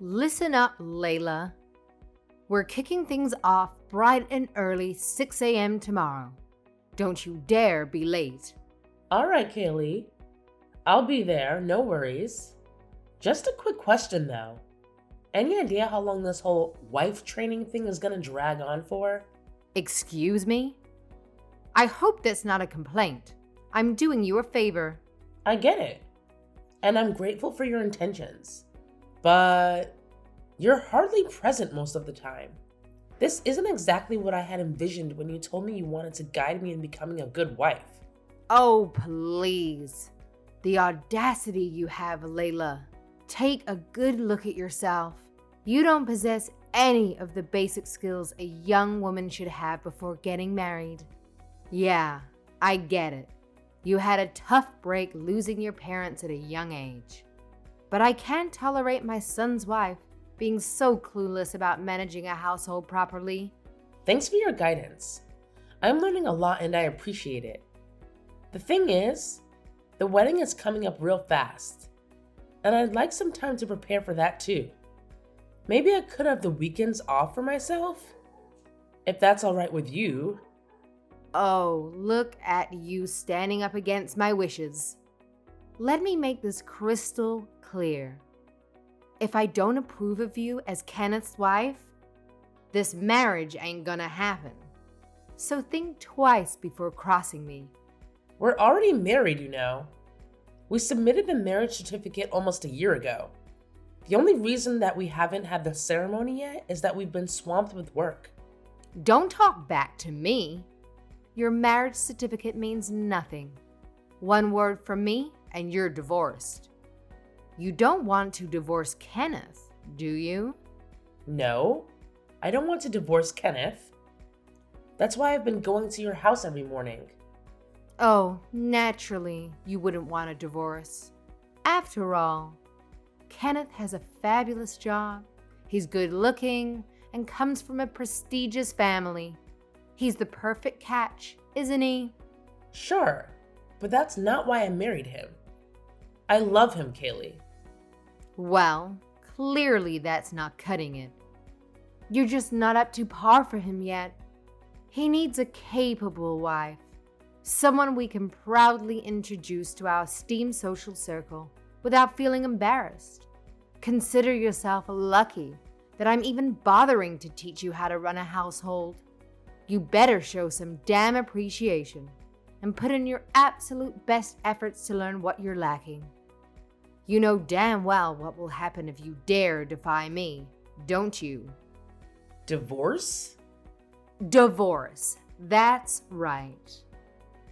Listen up, Layla. We're kicking things off bright and early 6 a.m. tomorrow. Don't you dare be late. All right, Kaylee. I'll be there, no worries. Just a quick question though. Any idea how long this whole wife training thing is gonna drag on for? Excuse me? I hope that's not a complaint. I'm doing you a favor. I get it. And I'm grateful for your intentions. But you're hardly present most of the time. This isn't exactly what I had envisioned when you told me you wanted to guide me in becoming a good wife. Oh, please. The audacity you have, Layla. Take a good look at yourself. You don't possess any of the basic skills a young woman should have before getting married. Yeah, I get it. You had a tough break losing your parents at a young age. But I can't tolerate my son's wife being so clueless about managing a household properly. Thanks for your guidance. I'm learning a lot and I appreciate it. The thing is, the wedding is coming up real fast, and I'd like some time to prepare for that too. Maybe I could have the weekends off for myself? If that's all right with you. Oh, look at you standing up against my wishes. Let me make this crystal clear. If I don't approve of you as Kenneth's wife, this marriage ain't gonna happen. So think twice before crossing me. We're already married, you know. We submitted the marriage certificate almost a year ago. The only reason that we haven't had the ceremony yet is that we've been swamped with work. Don't talk back to me. Your marriage certificate means nothing. One word from me and you're divorced. You don't want to divorce Kenneth, do you? No, I don't want to divorce Kenneth. That's why I've been going to your house every morning. Oh, naturally, you wouldn't want a divorce. After all, Kenneth has a fabulous job. He's good looking and comes from a prestigious family. He's the perfect catch, isn't he? Sure, but that's not why I married him. I love him, Kaylee. Well, clearly that's not cutting it. You're just not up to par for him yet. He needs a capable wife, someone we can proudly introduce to our esteemed social circle without feeling embarrassed. Consider yourself lucky that I'm even bothering to teach you how to run a household. You better show some damn appreciation and put in your absolute best efforts to learn what you're lacking. You know damn well what will happen if you dare defy me, don't you? Divorce? Divorce. That's right.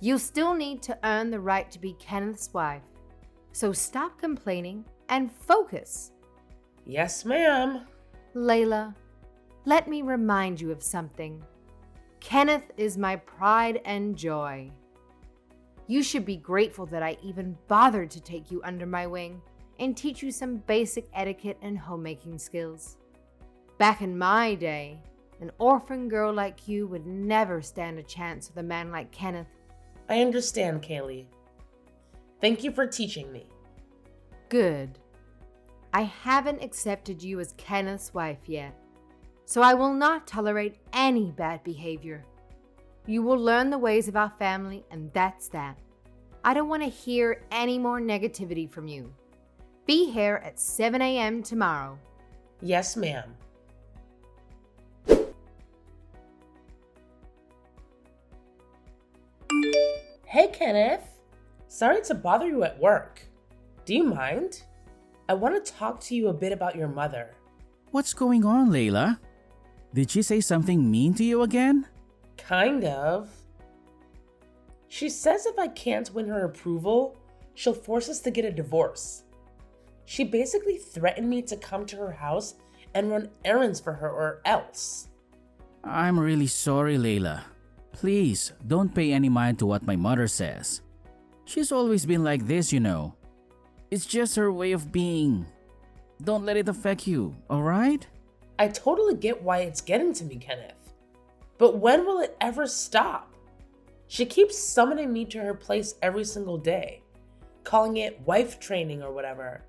You still need to earn the right to be Kenneth's wife. So stop complaining and focus. Yes, ma'am. Layla, let me remind you of something. Kenneth is my pride and joy. You should be grateful that I even bothered to take you under my wing and teach you some basic etiquette and homemaking skills. Back in my day, an orphan girl like you would never stand a chance with a man like Kenneth. I understand, Kaylee. Thank you for teaching me. Good. I haven't accepted you as Kenneth's wife yet, so I will not tolerate any bad behavior. You will learn the ways of our family, and that's that. I don't want to hear any more negativity from you. Be here at 7 a.m. tomorrow. Yes, ma'am. Hey, Kenneth. Sorry to bother you at work. Do you mind? I want to talk to you a bit about your mother. What's going on, Layla? Did she say something mean to you again? Kind of. She says if I can't win her approval, she'll force us to get a divorce. She basically threatened me to come to her house and run errands for her or else. I'm really sorry, Layla. Please, don't pay any mind to what my mother says. She's always been like this, you know. It's just her way of being. Don't let it affect you, alright? I totally get why it's getting to me, Kenneth. But when will it ever stop? She keeps summoning me to her place every single day, calling it wife training or whatever.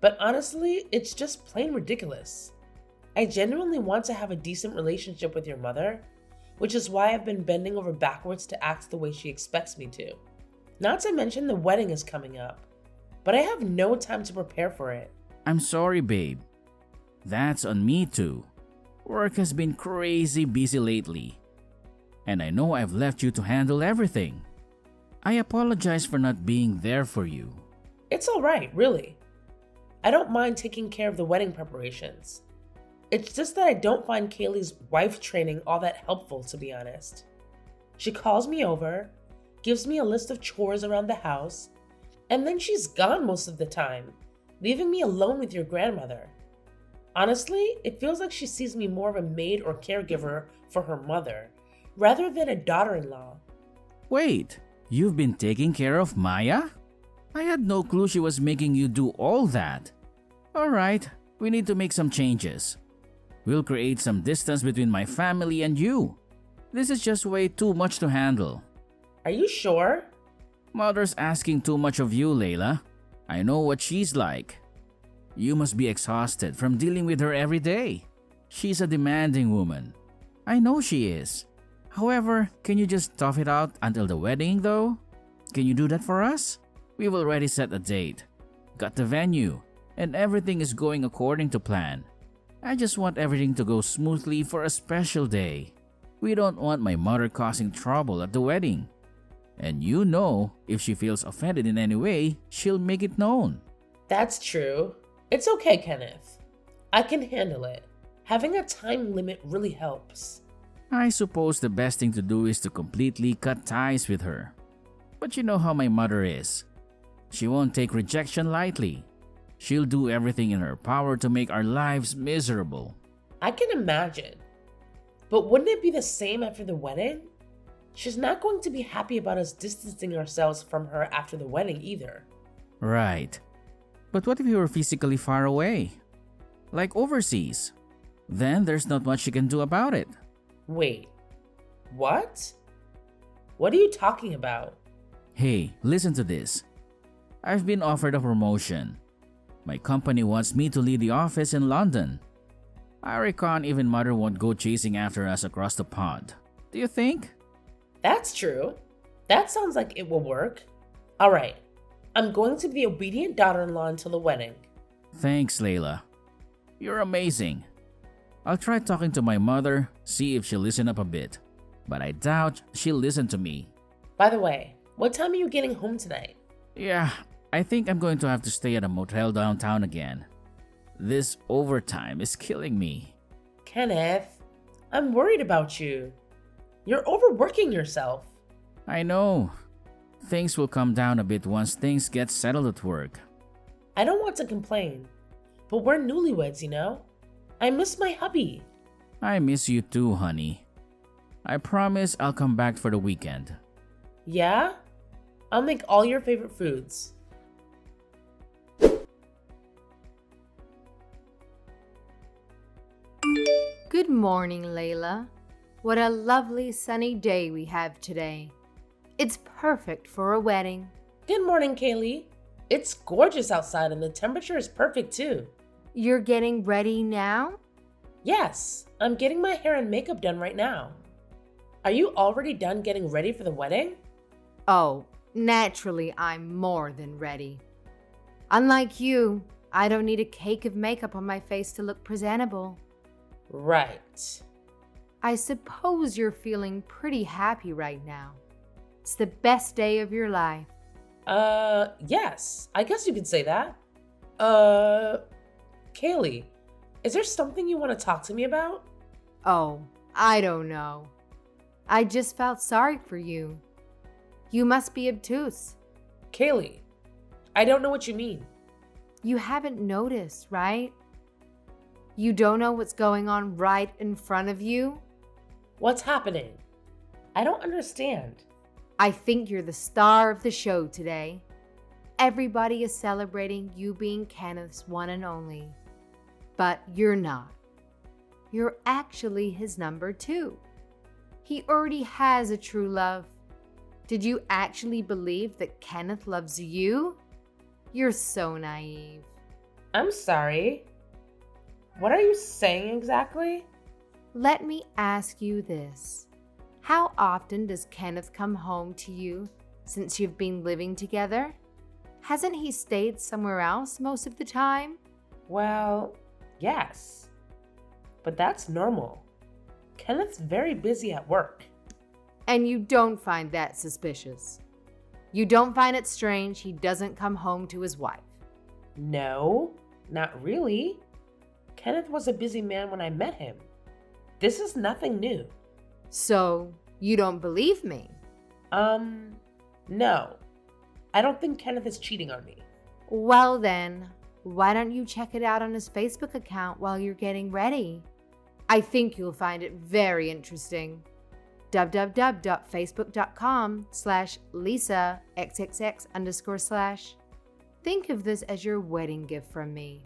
But honestly, it's just plain ridiculous. I genuinely want to have a decent relationship with your mother, which is why I've been bending over backwards to act the way she expects me to. Not to mention the wedding is coming up, but I have no time to prepare for it. I'm sorry, babe. That's on me too. Work has been crazy busy lately, and I know I've left you to handle everything. I apologize for not being there for you. It's alright, really. I don't mind taking care of the wedding preparations. It's just that I don't find Kaylee's wife training all that helpful, to be honest. She calls me over, gives me a list of chores around the house, and then she's gone most of the time, leaving me alone with your grandmother. Honestly, it feels like she sees me more of a maid or caregiver for her mother, rather than a daughter-in-law. Wait, you've been taking care of Maya? I had no clue she was making you do all that. Alright, we need to make some changes. We'll create some distance between my family and you. This is just way too much to handle. Are you sure? Mother's asking too much of you, Layla. I know what she's like. You must be exhausted from dealing with her every day. She's a demanding woman. I know she is. However, can you just tough it out until the wedding though? Can you do that for us? We've already set a date, got the venue, and everything is going according to plan. I just want everything to go smoothly for a special day. We don't want my mother causing trouble at the wedding. And you know, if she feels offended in any way, she'll make it known. That's true. It's okay, Kenneth. I can handle it. Having a time limit really helps. I suppose the best thing to do is to completely cut ties with her. But you know how my mother is. She won't take rejection lightly. She'll do everything in her power to make our lives miserable. I can imagine. But wouldn't it be the same after the wedding? She's not going to be happy about us distancing ourselves from her after the wedding either. Right. But what if you were physically far away? Like overseas? Then there's not much she can do about it. Wait. What? What are you talking about? Hey, listen to this. I've been offered a promotion. My company wants me to lead the office in London. I reckon even mother won't go chasing after us across the pond. Do you think? That's true. That sounds like it will work. Alright. I'm going to be obedient daughter-in-law until the wedding. Thanks, Layla. You're amazing. I'll try talking to my mother, see if she'll listen up a bit. But I doubt she'll listen to me. By the way, what time are you getting home tonight? Yeah, I think I'm going to have to stay at a motel downtown again. This overtime is killing me. Kenneth, I'm worried about you. You're overworking yourself. I know. Things will calm down a bit once things get settled at work. I don't want to complain, but we're newlyweds, you know? I miss my hubby. I miss you too, honey. I promise I'll come back for the weekend. Yeah? I'll make all your favorite foods. Good morning, Layla. What a lovely sunny day we have today. It's perfect for a wedding. Good morning, Kaylee. It's gorgeous outside and the temperature is perfect too. You're getting ready now? Yes, I'm getting my hair and makeup done right now. Are you already done getting ready for the wedding? Oh, naturally, I'm more than ready. Unlike you, I don't need a cake of makeup on my face to look presentable. Right. I suppose you're feeling pretty happy right now. It's the best day of your life. Yes, I guess you could say that. Kaylee, is there something you want to talk to me about? Oh, I don't know. I just felt sorry for you. You must be obtuse. Kaylee, I don't know what you mean. You haven't noticed, right? You don't know what's going on right in front of you? What's happening? I don't understand. I think you're the star of the show today. Everybody is celebrating you being Kenneth's one and only. But you're not. You're actually his number 2. He already has a true love. Did you actually believe that Kenneth loves you? You're so naive. I'm sorry. What are you saying exactly? Let me ask you this. How often does Kenneth come home to you since you've been living together? Hasn't he stayed somewhere else most of the time? Well, yes. But that's normal. Kenneth's very busy at work. And you don't find that suspicious? You don't find it strange he doesn't come home to his wife? No, not really. Kenneth was a busy man when I met him. This is nothing new. So, you don't believe me? No. I don't think Kenneth is cheating on me. Well then, why don't you check it out on his Facebook account while you're getting ready? I think you'll find it very interesting. www.facebook.com/LisaXXX_/. Think of this as your wedding gift from me.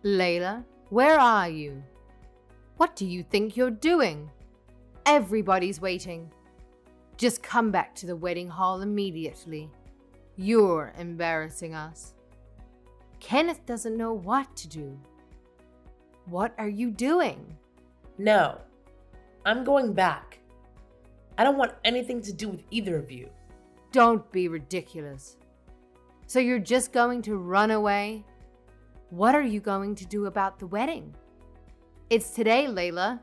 Layla, where are you? What do you think you're doing? Everybody's waiting. Just come back to the wedding hall immediately. You're embarrassing us. Kenneth doesn't know what to do. What are you doing? No, I'm going back. I don't want anything to do with either of you. Don't be ridiculous. So you're just going to run away? What are you going to do about the wedding? It's today, Layla.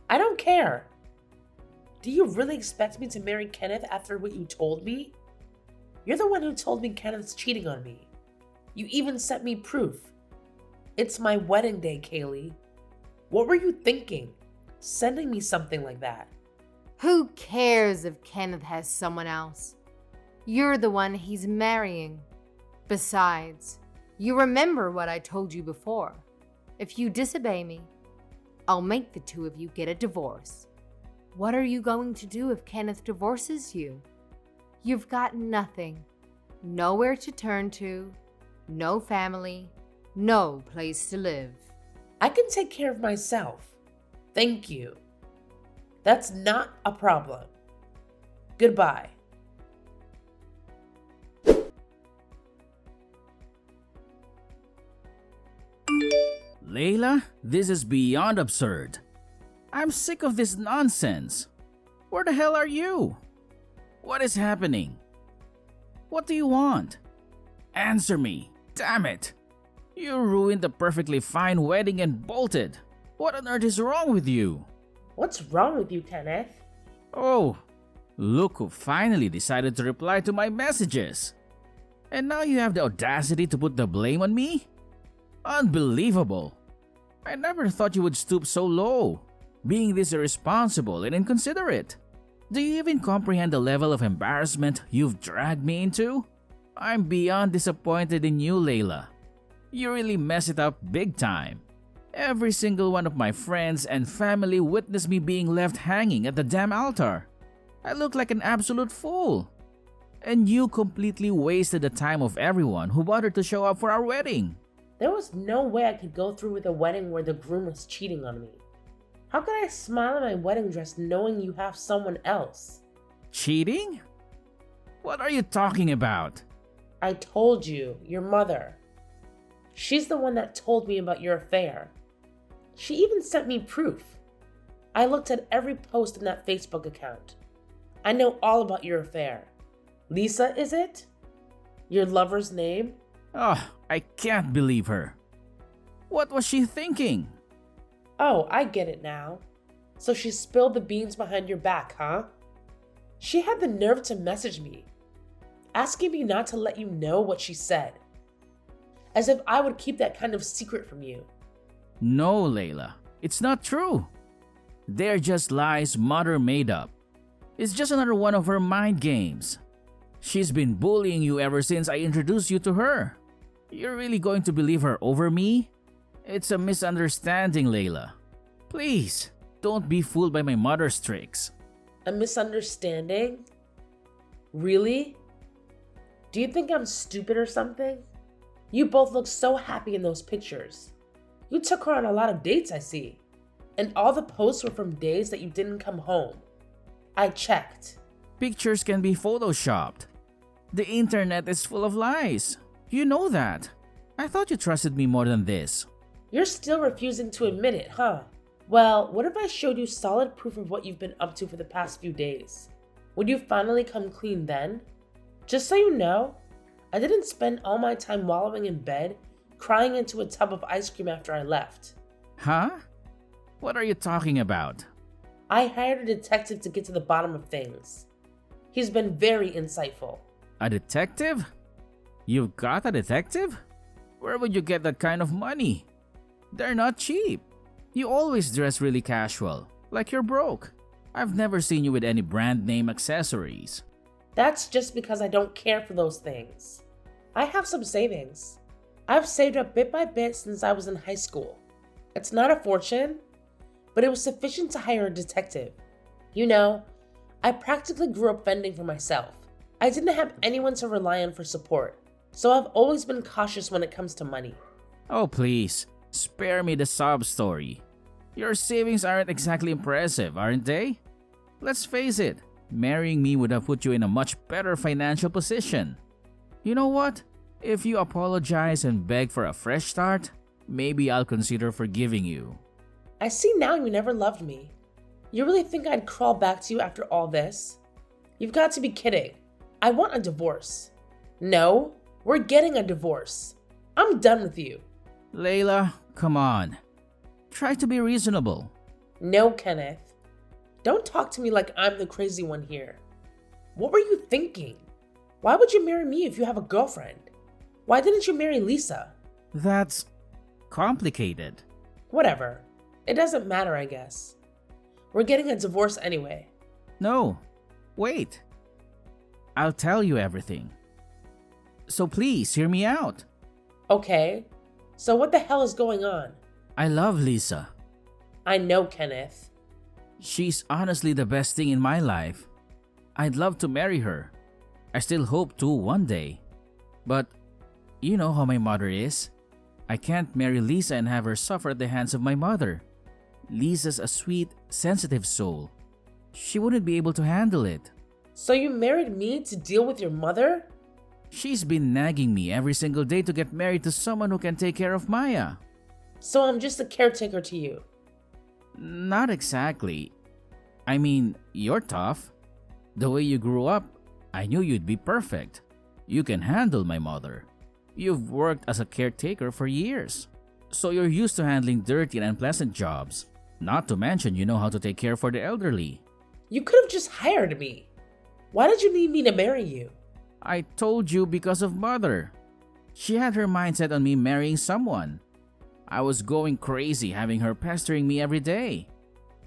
I don't care. Do you really expect me to marry Kenneth after what you told me? You're the one who told me Kenneth's cheating on me. You even sent me proof. It's my wedding day, Kaylee. What were you thinking, sending me something like that? Who cares if Kenneth has someone else? You're the one he's marrying. Besides, you remember what I told you before. If you disobey me, I'll make the two of you get a divorce. What are you going to do if Kenneth divorces you? You've got nothing. Nowhere to turn to, no family, no place to live. I can take care of myself. Thank you. That's not a problem. Goodbye. Layla, this is beyond absurd. I'm sick of this nonsense. Where the hell are you? What is happening? What do you want? Answer me, damn it. You ruined the perfectly fine wedding and bolted. What on earth is wrong with you? What's wrong with you, Kenneth? Oh, look who finally decided to reply to my messages. And now you have the audacity to put the blame on me? Unbelievable. I never thought you would stoop so low, being this irresponsible and inconsiderate. Do you even comprehend the level of embarrassment you've dragged me into? I'm beyond disappointed in you, Layla. You really mess it up big time. Every single one of my friends and family witnessed me being left hanging at the damn altar. I look like an absolute fool. And you completely wasted the time of everyone who bothered to show up for our wedding. There was no way I could go through with a wedding where the groom was cheating on me. How could I smile in my wedding dress knowing you have someone else? Cheating? What are you talking about? I told you, your mother. She's the one that told me about your affair. She even sent me proof. I looked at every post in that Facebook account. I know all about your affair. Lisa, is it? Your lover's name? Oh, I can't believe her. What was she thinking? Oh, I get it now. So she spilled the beans behind your back, huh? She had the nerve to message me, asking me not to let you know what she said. As if I would keep that kind of secret from you. No, Layla, it's not true. They're just lies Mother made up. It's just another one of her mind games. She's been bullying you ever since I introduced you to her. You're really going to believe her over me? It's a misunderstanding, Layla. Please, don't be fooled by my mother's tricks. A misunderstanding? Really? Do you think I'm stupid or something? You both look so happy in those pictures. You took her on a lot of dates, I see. And all the posts were from days that you didn't come home. I checked. Pictures can be photoshopped. The internet is full of lies. You know that. I thought you trusted me more than this. You're still refusing to admit it, huh? Well, what if I showed you solid proof of what you've been up to for the past few days? Would you finally come clean then? Just so you know, I didn't spend all my time wallowing in bed, crying into a tub of ice cream after I left. Huh? What are you talking about? I hired a detective to get to the bottom of things. He's been very insightful. A detective? You've got a detective? Where would you get that kind of money? They're not cheap. You always dress really casual, like you're broke. I've never seen you with any brand name accessories. That's just because I don't care for those things. I have some savings. I've saved up bit by bit since I was in high school. It's not a fortune, but it was sufficient to hire a detective. You know, I practically grew up fending for myself. I didn't have anyone to rely on for support, so I've always been cautious when it comes to money. Oh please, spare me the sob story. Your savings aren't exactly impressive, aren't they? Let's face it, marrying me would have put you in a much better financial position. You know what? If you apologize and beg for a fresh start, maybe I'll consider forgiving you. I see now you never loved me. You really think I'd crawl back to you after all this? You've got to be kidding. I want a divorce. No, we're getting a divorce. I'm done with you. Layla, come on. Try to be reasonable. No, Kenneth. Don't talk to me like I'm the crazy one here. What were you thinking? Why would you marry me if you have a girlfriend? Why didn't you marry Lisa? That's complicated. Whatever. It doesn't matter, I guess. We're getting a divorce anyway. No, wait. I'll tell you everything. So please hear me out. Okay. So what the hell is going on? I love Lisa. I know, Kenneth. She's honestly the best thing in my life. I'd love to marry her. I still hope to one day. But you know how my mother is. I can't marry Lisa and have her suffer at the hands of my mother. Lisa's a sweet, sensitive soul. She wouldn't be able to handle it. So you married me to deal with your mother? She's been nagging me every single day to get married to someone who can take care of Maya. So I'm just a caretaker to you. Not exactly. I mean, you're tough. The way you grew up, I knew you'd be perfect. You can handle my mother. You've worked as a caretaker for years, so you're used to handling dirty and unpleasant jobs. Not to mention you know how to take care for the elderly. You could have just hired me. Why did you need me to marry you? I told you because of mother. She had her mindset on me marrying someone. I was going crazy having her pestering me every day.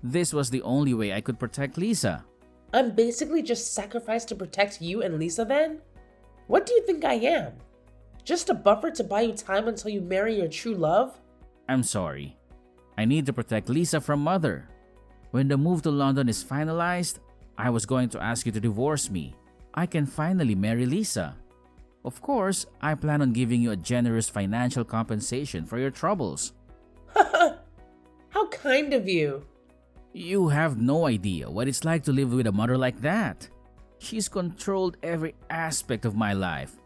This was the only way I could protect Lisa. I'm basically just sacrificed to protect you and Lisa then? What do you think I am? Just a buffer to buy you time until you marry your true love? I'm sorry. I need to protect Lisa from mother. When the move to London is finalized, I was going to ask you to divorce me. I can finally marry Lisa. Of course, I plan on giving you a generous financial compensation for your troubles. How kind of you. You have no idea what it's like to live with a mother like that. She's controlled every aspect of my life.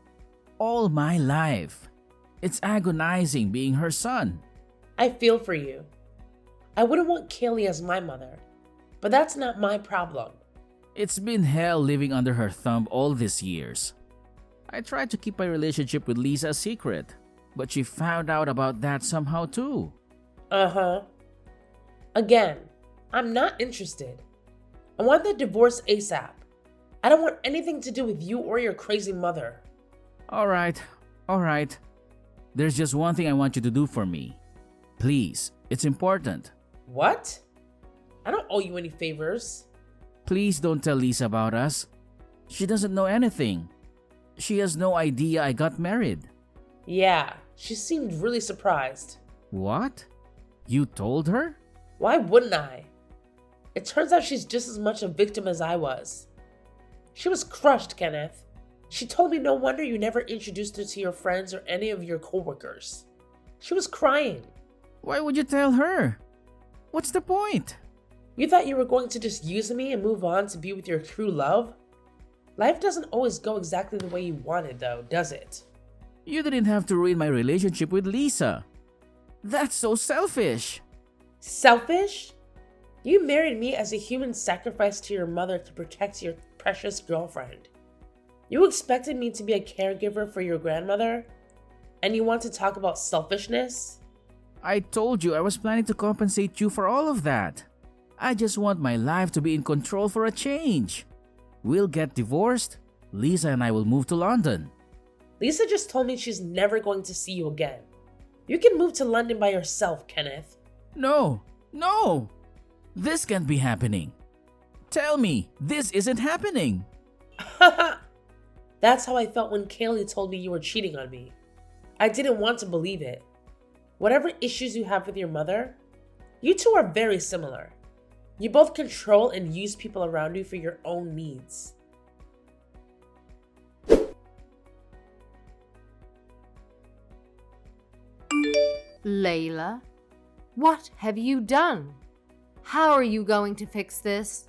All my life. It's agonizing being her son. I feel for you. I wouldn't want Kaylee as my mother, but that's not my problem. It's been hell living under her thumb all these years. I tried to keep my relationship with Lisa a secret, but she found out about that somehow too. Uh-huh. Again, I'm not interested. I want the divorce ASAP. I don't want anything to do with you or your crazy mother. All right. There's just one thing I want you to do for me. Please, it's important. What? I don't owe you any favors. Please don't tell Lisa about us. She doesn't know anything. She has no idea I got married. Yeah, she seemed really surprised. What? You told her? Why wouldn't I? It turns out she's just as much a victim as I was. She was crushed, Kenneth. She told me no wonder you never introduced her to your friends or any of your coworkers. She was crying. Why would you tell her? What's the point? You thought you were going to just use me and move on to be with your true love? Life doesn't always go exactly the way you wanted, though, does it? You didn't have to ruin my relationship with Lisa. That's so selfish. Selfish? You married me as a human sacrifice to your mother to protect your precious girlfriend. You expected me to be a caregiver for your grandmother? And you want to talk about selfishness? I told you I was planning to compensate you for all of that. I just want my life to be in control for a change. We'll get divorced. Lisa and I will move to London. Lisa just told me she's never going to see you again. You can move to London by yourself, Kenneth. No. This can't be happening. Tell me, this isn't happening. That's how I felt when Kaylee told me you were cheating on me. I didn't want to believe it. Whatever issues you have with your mother, you two are very similar. You both control and use people around you for your own needs. Layla, what have you done? How are you going to fix this?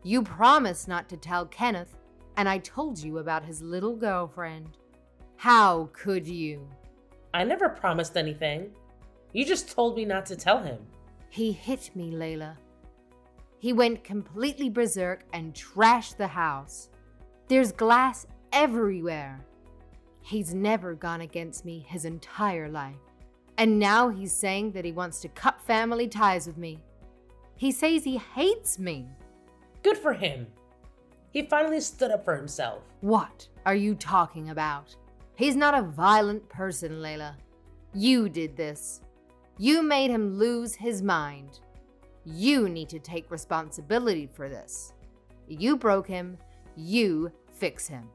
You promised not to tell Kenneth, and I told you about his little girlfriend. How could you? I never promised anything. You just told me not to tell him. He hit me, Layla. He went completely berserk and trashed the house. There's glass everywhere. He's never gone against me his entire life. And now he's saying that he wants to cut family ties with me. He says he hates me. Good for him. He finally stood up for himself. What are you talking about? He's not a violent person, Layla. You did this. You made him lose his mind. You need to take responsibility for this. You broke him. You fix him.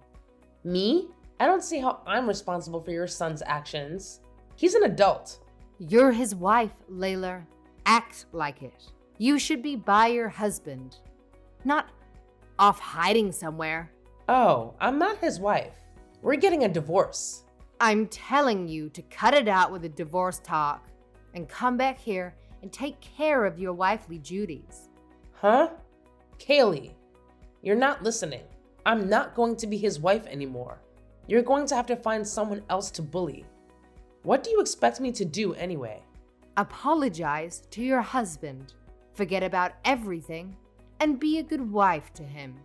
Me? I don't see how I'm responsible for your son's actions. He's an adult. You're his wife, Layla. Act like it. You should be by your husband, not off hiding somewhere. Oh, I'm not his wife. We're getting a divorce. I'm telling you to cut it out with the divorce talk and come back here and take care of your wifely duties. Huh? Kaylee, you're not listening. I'm not going to be his wife anymore. You're going to have to find someone else to bully. What do you expect me to do anyway? Apologize to your husband, forget about everything, and be a good wife to him.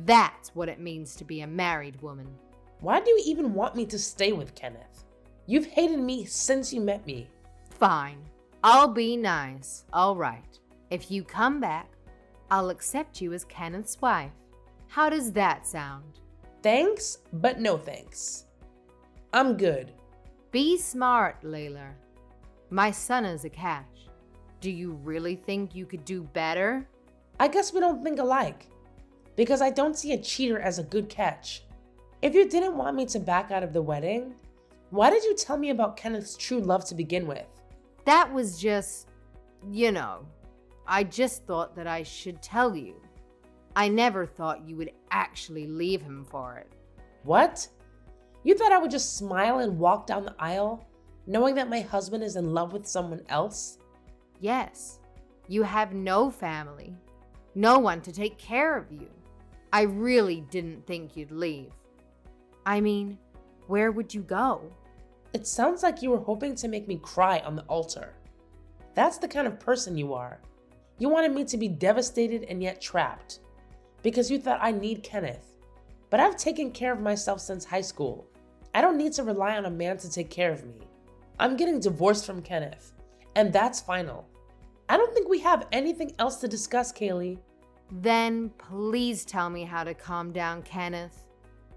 That's what it means to be a married woman. Why do you even want me to stay with Kenneth? You've hated me since you met me. Fine. I'll be nice. All right. If you come back, I'll accept you as Kenneth's wife. How does that sound? Thanks, but no thanks. I'm good. Be smart, Layla. My son is a catch. Do you really think you could do better? I guess we don't think alike. Because I don't see a cheater as a good catch. If you didn't want me to back out of the wedding, why did you tell me about Kenneth's true love to begin with? That was just, I just thought that I should tell you. I never thought you would actually leave him for it. What? You thought I would just smile and walk down the aisle, knowing that my husband is in love with someone else? Yes, you have no family, no one to take care of you. I really didn't think you'd leave. I mean, where would you go? It sounds like you were hoping to make me cry on the altar. That's the kind of person you are. You wanted me to be devastated and yet trapped, because you thought I need Kenneth. But I've taken care of myself since high school. I don't need to rely on a man to take care of me. I'm getting divorced from Kenneth, and that's final. I don't think we have anything else to discuss, Kaylee. Then please tell me how to calm down, Kenneth.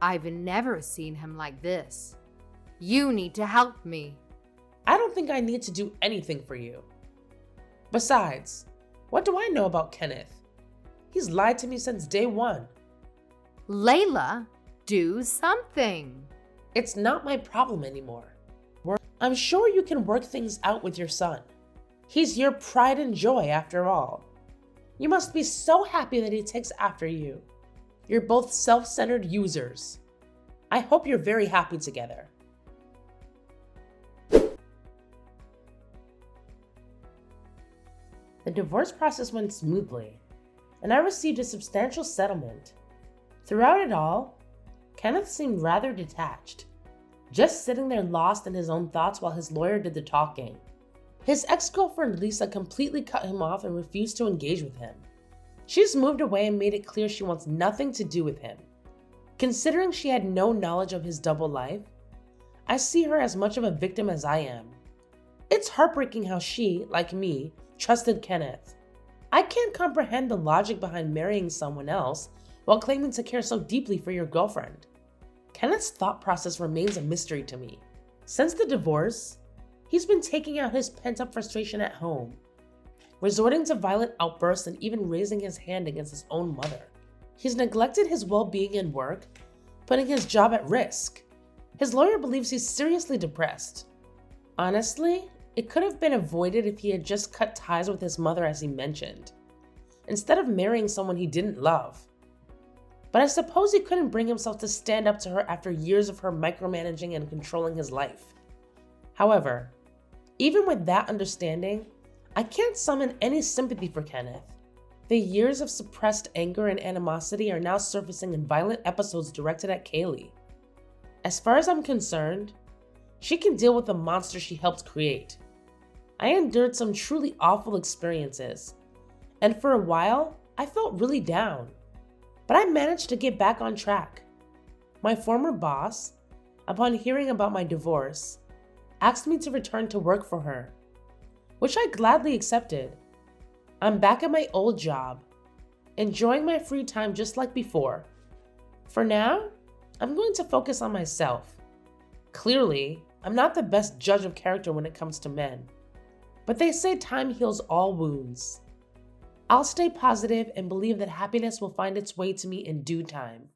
I've never seen him like this. You need to help me. I don't think I need to do anything for you. Besides, what do I know about Kenneth? He's lied to me since day one. Layla, do something. It's not my problem anymore. I'm sure you can work things out with your son. He's your pride and joy after all. You must be so happy that he takes after you. You're both self-centered users. I hope you're very happy together. The divorce process went smoothly, and I received a substantial settlement. Throughout it all, Kenneth seemed rather detached, just sitting there lost in his own thoughts while his lawyer did the talking. His ex-girlfriend Lisa completely cut him off and refused to engage with him. She's moved away and made it clear she wants nothing to do with him. Considering she had no knowledge of his double life, I see her as much of a victim as I am. It's heartbreaking how she, like me, trusted Kenneth. I can't comprehend the logic behind marrying someone else while claiming to care so deeply for your girlfriend. Kenneth's thought process remains a mystery to me. Since the divorce, he's been taking out his pent-up frustration at home, resorting to violent outbursts and even raising his hand against his own mother. He's neglected his well-being and work, putting his job at risk. His lawyer believes he's seriously depressed. Honestly, it could have been avoided if he had just cut ties with his mother as he mentioned, instead of marrying someone he didn't love. But I suppose he couldn't bring himself to stand up to her after years of her micromanaging and controlling his life. However, even with that understanding, I can't summon any sympathy for Kenneth. The years of suppressed anger and animosity are now surfacing in violent episodes directed at Kaylee. As far as I'm concerned, she can deal with the monster she helped create. I endured some truly awful experiences, and for a while, I felt really down. But I managed to get back on track. My former boss, upon hearing about my divorce, asked me to return to work for her, which I gladly accepted. I'm back at my old job, enjoying my free time just like before. For now, I'm going to focus on myself. Clearly, I'm not the best judge of character when it comes to men, but they say time heals all wounds. I'll stay positive and believe that happiness will find its way to me in due time.